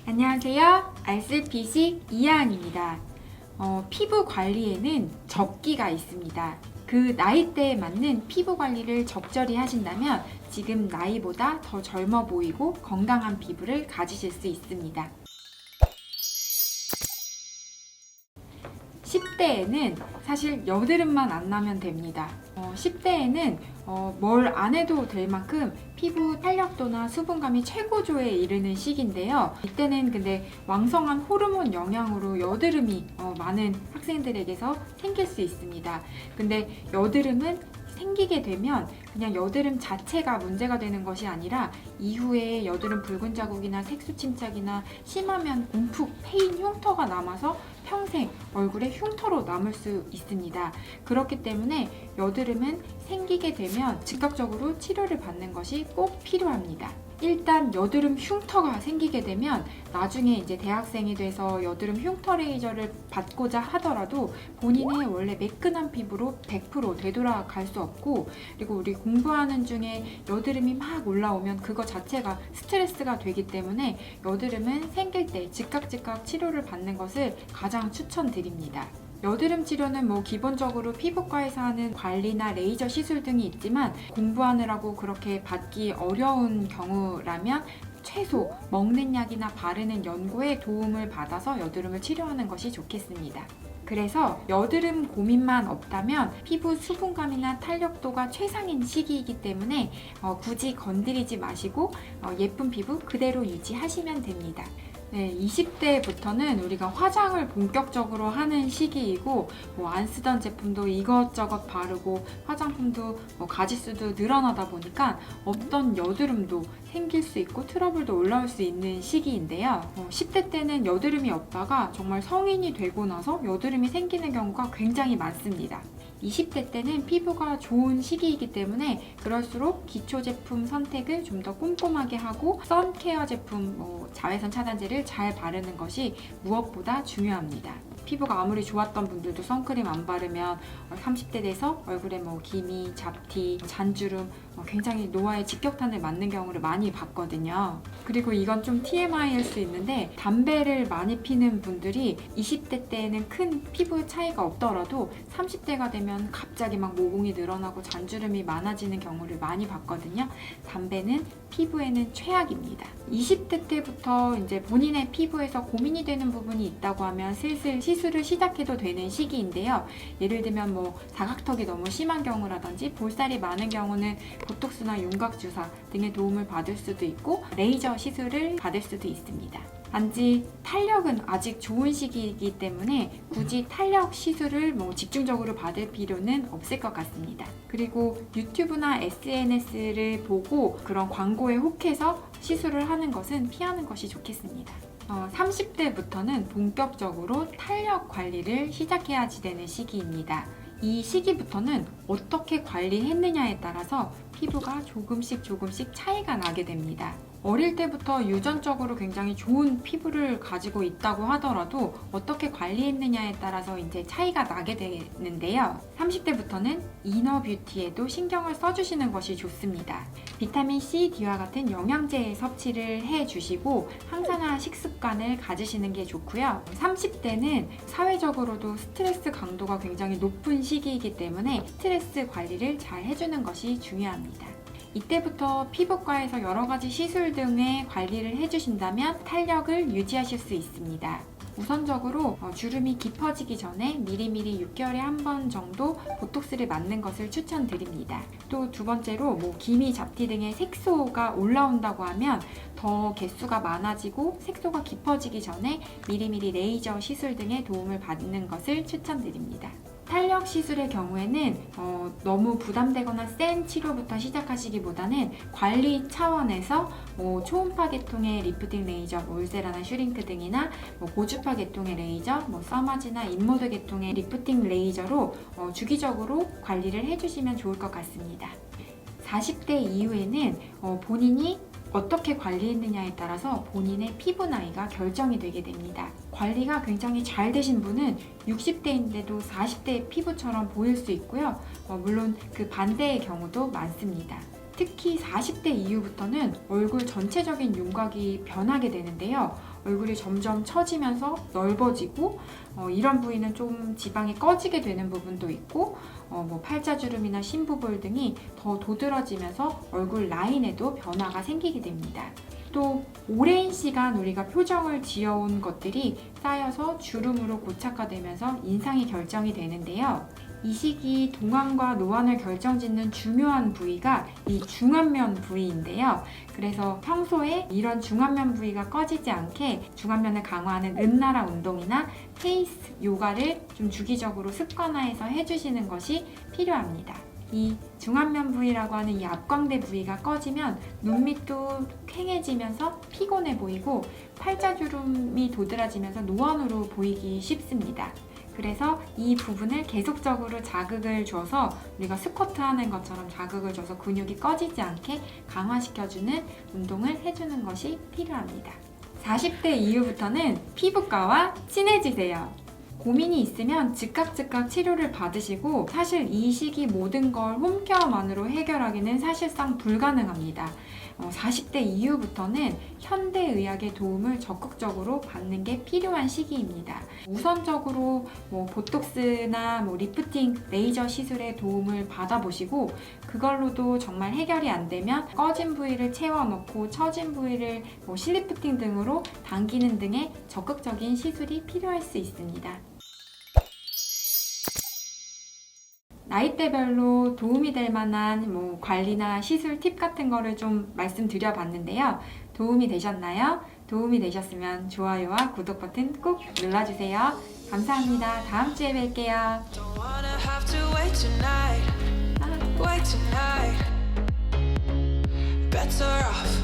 안녕하세요. 알쓸피식 이하은입니다. 피부 관리에는 적기가 있습니다. 그 나이대에 맞는 피부 관리를 적절히 하신다면 지금 나이보다 더 젊어 보이고 건강한 피부를 가지실 수 있습니다. 10대에는 사실 여드름만 안 나면 됩니다. 10대에는 뭘 안 해도 될 만큼 피부 탄력도나 수분감이 최고조에 이르는 시기인데요. 이때는 근데 왕성한 호르몬 영향으로 여드름이 많은 학생들에게서 생길 수 있습니다. 근데 여드름은 생기게 되면 그냥 여드름 자체가 문제가 되는 것이 아니라 이후에 여드름 붉은 자국이나 색소 침착이나 심하면 움푹 패인 흉터가 남아서 평생 얼굴에 흉터로 남을 수 있습니다. 그렇기 때문에 여드름은 생기게 되면 즉각적으로 치료를 받는 것이 꼭 필요합니다. 일단 여드름 흉터가 생기게 되면 나중에 이제 대학생이 돼서 여드름 흉터 레이저를 받고자 하더라도 본인의 원래 매끈한 피부로 100% 되돌아갈 수 없고, 그리고 우리 공부하는 중에 여드름이 막 올라오면 그거 자체가 스트레스가 되기 때문에 여드름은 생길 때 즉각 치료를 받는 것을 가장 추천드립니다. 여드름 치료는 기본적으로 피부과에서 하는 관리나 레이저 시술 등이 있지만, 공부하느라고 그렇게 받기 어려운 경우라면 최소 먹는 약이나 바르는 연고의 도움을 받아서 여드름을 치료하는 것이 좋겠습니다. 그래서 여드름 고민만 없다면 피부 수분감이나 탄력도가 최상인 시기이기 때문에 굳이 건드리지 마시고 예쁜 피부 그대로 유지하시면 됩니다. 네, 20대부터는 우리가 화장을 본격적으로 하는 시기이고, 안 쓰던 제품도 이것저것 바르고 화장품도 가짓수도 늘어나다 보니까 없던 여드름도 생길 수 있고 트러블도 올라올 수 있는 시기인데요. 10대 때는 여드름이 없다가 정말 성인이 되고 나서 여드름이 생기는 경우가 굉장히 많습니다. 20대 때는 피부가 좋은 시기이기 때문에 그럴수록 기초 제품 선택을 좀 더 꼼꼼하게 하고 선케어 제품, 자외선 차단제를 잘 바르는 것이 무엇보다 중요합니다. 피부가 아무리 좋았던 분들도 선크림 안 바르면 30대 돼서 얼굴에 기미, 잡티, 잔주름, 굉장히 노화의 직격탄을 맞는 경우를 많이 봤거든요. 그리고 이건 좀 TMI일 수 있는데, 담배를 많이 피는 분들이 20대 때에는 큰 피부 차이가 없더라도 30대가 되면 갑자기 모공이 늘어나고 잔주름이 많아지는 경우를 많이 봤거든요. 담배는 피부에는 최악입니다. 20대 때부터 이제 본인의 피부에서 고민이 되는 부분이 있다고 하면 슬슬 시술을 시작해도 되는 시기인데요. 예를 들면 사각턱이 너무 심한 경우라든지 볼살이 많은 경우는 보톡스나 윤곽 주사 등의 도움을 받을 수도 있고 레이저 시술을 받을 수도 있습니다. 단지 탄력은 아직 좋은 시기이기 때문에 굳이 탄력 시술을 집중적으로 받을 필요는 없을 것 같습니다. 그리고 유튜브나 SNS를 보고 그런 광고에 혹해서 시술을 하는 것은 피하는 것이 좋겠습니다. 30대부터는 본격적으로 탄력 관리를 시작해야지 되는 시기입니다. 이 시기부터는 어떻게 관리했느냐에 따라서 피부가 조금씩 차이가 나게 됩니다. 어릴 때부터 유전적으로 굉장히 좋은 피부를 가지고 있다고 하더라도 어떻게 관리했느냐에 따라서 이제 차이가 나게 되는데요. 30대부터는 이너 뷰티에도 신경을 써주시는 것이 좋습니다. 비타민 C, D와 같은 영양제 섭취를 해주시고 항산화 식습관을 가지시는 게 좋고요. 30대는 사회적으로도 스트레스 강도가 굉장히 높은 시기이기 때문에 스트레스 관리를 잘 해주는 것이 중요합니다. 이때부터 피부과에서 여러 가지 시술 등의 관리를 해주신다면 탄력을 유지하실 수 있습니다. 우선적으로 주름이 깊어지기 전에 미리미리 6개월에 한 번 정도 보톡스를 맞는 것을 추천드립니다. 또 두 번째로 기미, 잡티 등의 색소가 올라온다고 하면 더 개수가 많아지고 색소가 깊어지기 전에 미리미리 레이저 시술 등의 도움을 받는 것을 추천드립니다. 탄력 시술의 경우에는 너무 부담되거나 센 치료부터 시작하시기보다는 관리 차원에서 초음파 계통의 리프팅 레이저, 울세라나 슈링크 등이나 고주파 계통의 레이저, 써마지나 인모드 계통의 리프팅 레이저로 주기적으로 관리를 해주시면 좋을 것 같습니다. 40대 이후에는 본인이 어떻게 관리했느냐에 따라서 본인의 피부 나이가 결정이 되게 됩니다. 관리가 굉장히 잘 되신 분은 60대인데도 40대의 피부처럼 보일 수 있고요. 물론 그 반대의 경우도 많습니다. 특히 40대 이후부터는 얼굴 전체적인 윤곽이 변하게 되는데요. 얼굴이 점점 처지면서 넓어지고 이런 부위는 좀 지방이 꺼지게 되는 부분도 있고 팔자주름이나 심부볼 등이 더 도드라지면서 얼굴 라인에도 변화가 생기게 됩니다. 또 오랜 시간 우리가 표정을 지어온 것들이 쌓여서 주름으로 고착화되면서 인상이 결정이 되는데요. 이 시기 동안과 노안을 결정짓는 중요한 부위가 이 중안면 부위인데요. 그래서 평소에 이런 중안면 부위가 꺼지지 않게 중안면을 강화하는 은나라 운동이나 페이스 요가를 좀 주기적으로 습관화해서 해주시는 것이 필요합니다. 이 중안면 부위라고 하는 이 앞광대 부위가 꺼지면 눈밑도 퀭해지면서 피곤해 보이고 팔자주름이 도드라지면서 노안으로 보이기 쉽습니다. 그래서 이 부분을 계속적으로 자극을 줘서 우리가 스쿼트 하는 것처럼 자극을 줘서 근육이 꺼지지 않게 강화시켜주는 운동을 해주는 것이 필요합니다. 40대 이후부터는 피부과와 친해지세요. 고민이 있으면 즉각 치료를 받으시고 사실 이 시기 모든 걸 홈케어만으로 해결하기는 사실상 불가능합니다. 40대 이후부터는 현대의학의 도움을 적극적으로 받는 게 필요한 시기입니다. 우선적으로 보톡스나 리프팅, 레이저 시술의 도움을 받아보시고 그걸로도 정말 해결이 안 되면 꺼진 부위를 채워넣고 처진 부위를 실리프팅 등으로 당기는 등의 적극적인 시술이 필요할 수 있습니다. 나이대별로 도움이 될 만한 관리나 시술 팁 같은 거를 좀 말씀드려 봤는데요. 도움이 되셨나요? 도움이 되셨으면 좋아요와 구독 버튼 꼭 눌러주세요. 감사합니다. 다음 주에 뵐게요. Better off